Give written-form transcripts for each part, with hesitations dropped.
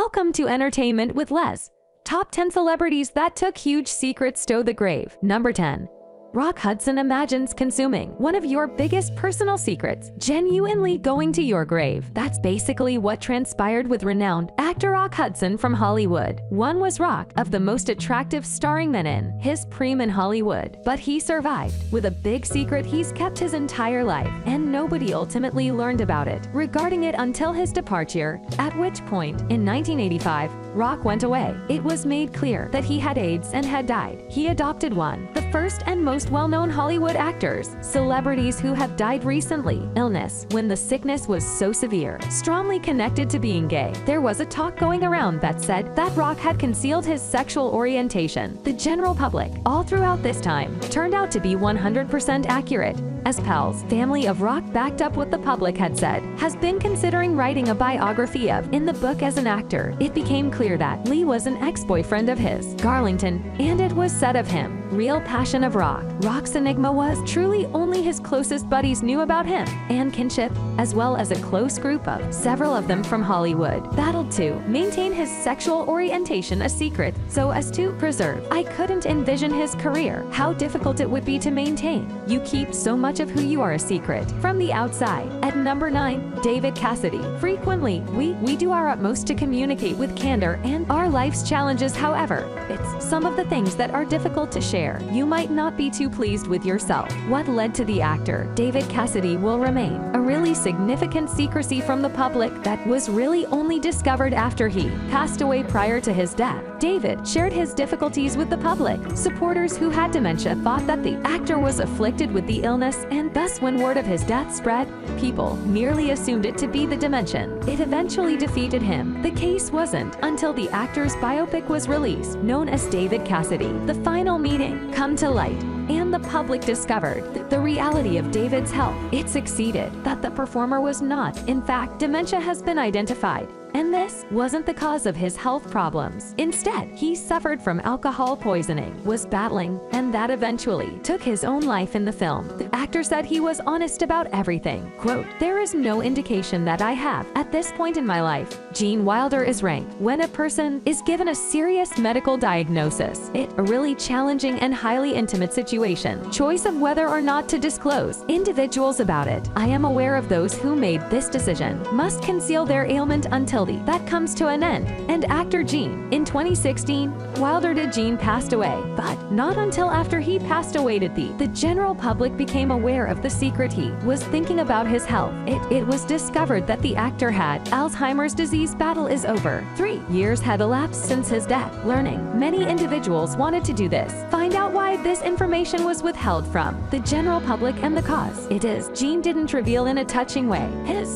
Welcome to Entertainment with Les. Top 10 celebrities that took huge secrets to the grave. Number 10. Rock Hudson imagines consuming one of your biggest personal secrets, genuinely going to your grave. That's basically what transpired with renowned actor Rock Hudson from Hollywood. One was Rock, of the most attractive starring men in his prime in Hollywood. But he survived, with a big secret he's kept his entire life, and nobody ultimately learned about it regarding it until his departure, at which point, in 1985, Rock went away. It was made clear that he had AIDS and had died. He adopted one, the first and most well-known Hollywood actors, celebrities who have died recently. Illness, when the sickness was so severe, strongly connected to being gay. There was a talk going around that said that Rock had concealed his sexual orientation. The general public, all throughout this time, turned out to be 100% accurate, as pals, family of Rock backed up what the public had said, has been considering writing a biography of in the book as an actor. It became clear that Lee was an ex-boyfriend of his, Garlington, and it was said of him, real passion of Rock. Rock's enigma was truly only his closest buddies knew about him, and kinship, as well as a close group of several of them from Hollywood, battled to maintain his sexual orientation a secret so as to preserve. I couldn't envision his career, how difficult it would be to maintain. You keep so much of who you are a secret from the outside. At number 9, David Cassidy. Frequently, we do our utmost to communicate with candor and our life's challenges. However, it's some of the things that are difficult to share. You might not be too pleased with yourself. What led to the actor David Cassidy will remain a really significant secrecy from the public that was really only discovered after he passed away. Prior to his death, David shared his difficulties with the public. Supporters who had dementia thought that the actor was afflicted with the illness, and thus when word of his death spread, people merely assumed it to be the dementia. It eventually defeated him. The case wasn't until the actor's biopic was released, known as David Cassidy, The Final Meeting, come to light, and the public discovered the reality of David's health. It succeeded that the performer was not, in fact, dementia has been identified. And this wasn't the cause of his health problems. Instead, he suffered from alcohol poisoning, was battling, and that eventually took his own life. In the film, the actor said he was honest about everything. Quote, "There is no indication that I have, at this point in my life." Gene Wilder is ranked when a person is given a serious medical diagnosis. It's a really challenging and highly intimate situation. Choice of whether or not to disclose individuals about it. I am aware of those who made this decision must conceal their ailment until that comes to an end. And actor Gene. In 2016, Wilder did Gene passed away, but not until after he passed away did the general public became aware of the secret he was thinking about his health. It was discovered that the actor had Alzheimer's disease. Battle is over. 3 years had elapsed since his death. Learning. Many individuals wanted to do this. Find out why this information was withheld from the general public and the cause. It is Gene didn't reveal in a touching way.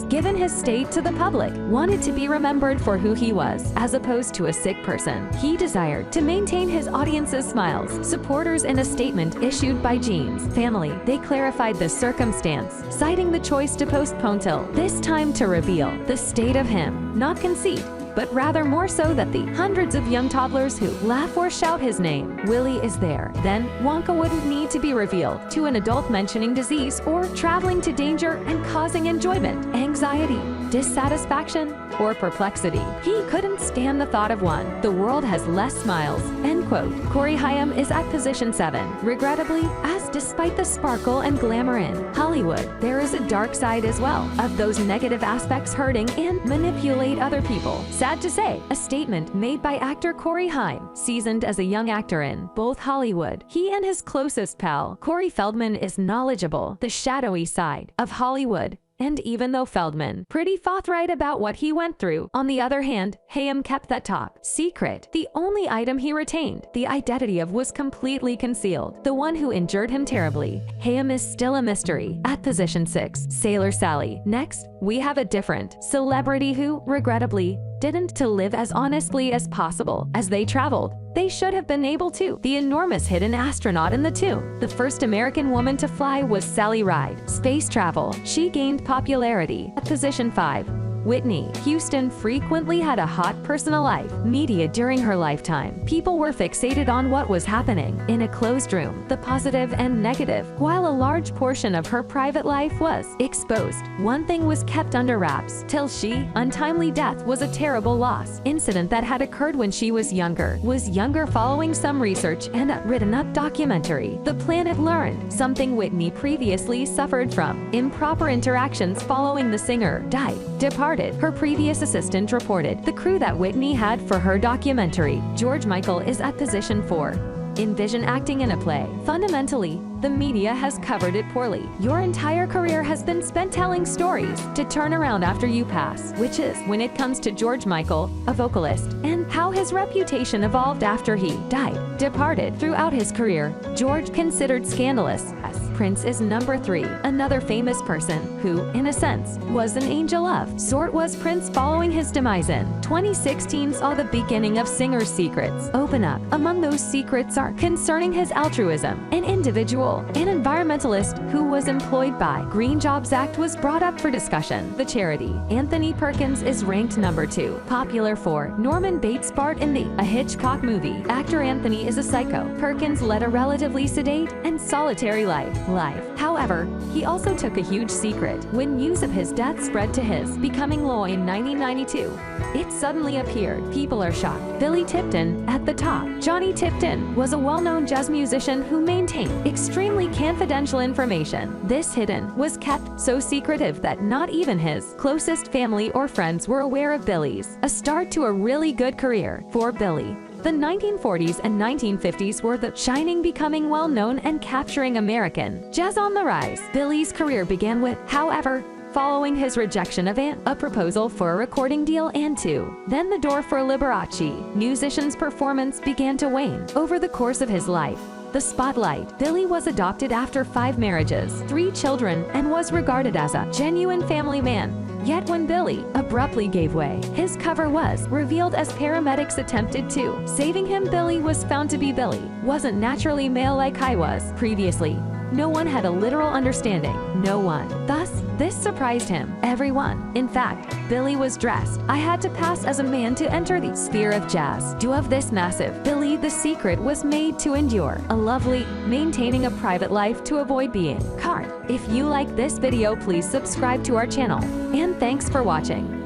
Given his state to the public, wanted to be remembered for who he was, as opposed to a sick person. He desired to maintain his audience's smiles. Supporters. In a statement issued by Gene's family, they clarified the circumstance, citing the choice to postpone till this time to reveal the state of him, not conceit, but rather more so that the hundreds of young toddlers who laugh or shout his name, Willie is there. Then, Wonka wouldn't need to be revealed to an adult mentioning disease or traveling to danger and causing enjoyment, anxiety, dissatisfaction, or perplexity. He couldn't stand the thought of one. The world has less smiles. End quote. Corey Haim is at position 7. Regrettably, as despite the sparkle and glamour in Hollywood, there is a dark side as well of those negative aspects hurting and manipulate other people. Sad to say, a statement made by actor Corey Haim, seasoned as a young actor in both Hollywood. He and his closest pal, Corey Feldman, is knowledgeable, the shadowy side of Hollywood. And even though Feldman pretty forthright about what he went through, on the other hand, Haim kept that top secret. The only item he retained the identity of was completely concealed. The one who injured him terribly. Haim is still a mystery. At position 6, Sailor Sally. Next, we have a different celebrity who, regrettably, didn't to live as honestly as possible as they traveled. They should have been able to. The enormous hidden astronaut in the tomb. The first American woman to fly was Sally Ride. Space travel. She gained popularity. At position 5, Whitney Houston frequently had a hot personal life. Media during her lifetime. People were fixated on what was happening in a closed room, the positive and negative, while a large portion of her private life was exposed. One thing was kept under wraps till she untimely death was a terrible loss. Incident that had occurred when she was younger. Following some research and a written up documentary. The planet learned something Whitney previously suffered from. Improper interactions following the singer died. Departed. Her previous assistant reported the crew that Whitney had for her documentary. George Michael is at position 4. Envision acting in a play. Fundamentally, the media has covered it poorly. Your entire career has been spent telling stories to turn around after you pass, which is when it comes to George Michael, a vocalist, and how his reputation evolved after he died. Departed. Throughout his career, George considered scandalous. Prince is number 3. Another famous person who, in a sense, was an angel of sort was Prince following his demise in 2016 saw the beginning of singer's secrets open up. Among those secrets are concerning his altruism. An individual, an environmentalist who was employed by Green Jobs Act was brought up for discussion. The charity. Anthony Perkins is ranked number 2. Popular for Norman Bates' part in the A Hitchcock movie. Actor Anthony is a psycho. Perkins led a relatively sedate and solitary life. However, he also took a huge secret when news of his death spread to his becoming law in 1992. It suddenly appeared. People are shocked. Billy Tipton at the top. Johnny Tipton was a well-known jazz musician who maintained extremely confidential information. This hidden was kept so secretive that not even his closest family or friends were aware of Billy's. A start to a really good career for Billy. The 1940s and 1950s were the shining, becoming well-known and capturing American jazz on the rise. Billy's career began with, however, following his rejection of a proposal for a recording deal and then the door for Liberace. Musician's performance began to wane over the course of his life. The spotlight. Billy was adopted after 5 marriages, 3 children, and was regarded as a genuine family man. Yet when Billy abruptly gave way, his cover was revealed as paramedics attempted to saving him. Billy was found to be Billy wasn't naturally male like I was previously. No one had a literal understanding. No one. Thus, this surprised him. Everyone. In fact, Billy was dressed. I had to pass as a man to enter the sphere of jazz. Do of this massive Billy, the secret was made to endure. A lovely, maintaining a private life to avoid being caught. If you like this video, please subscribe to our channel. And thanks for watching.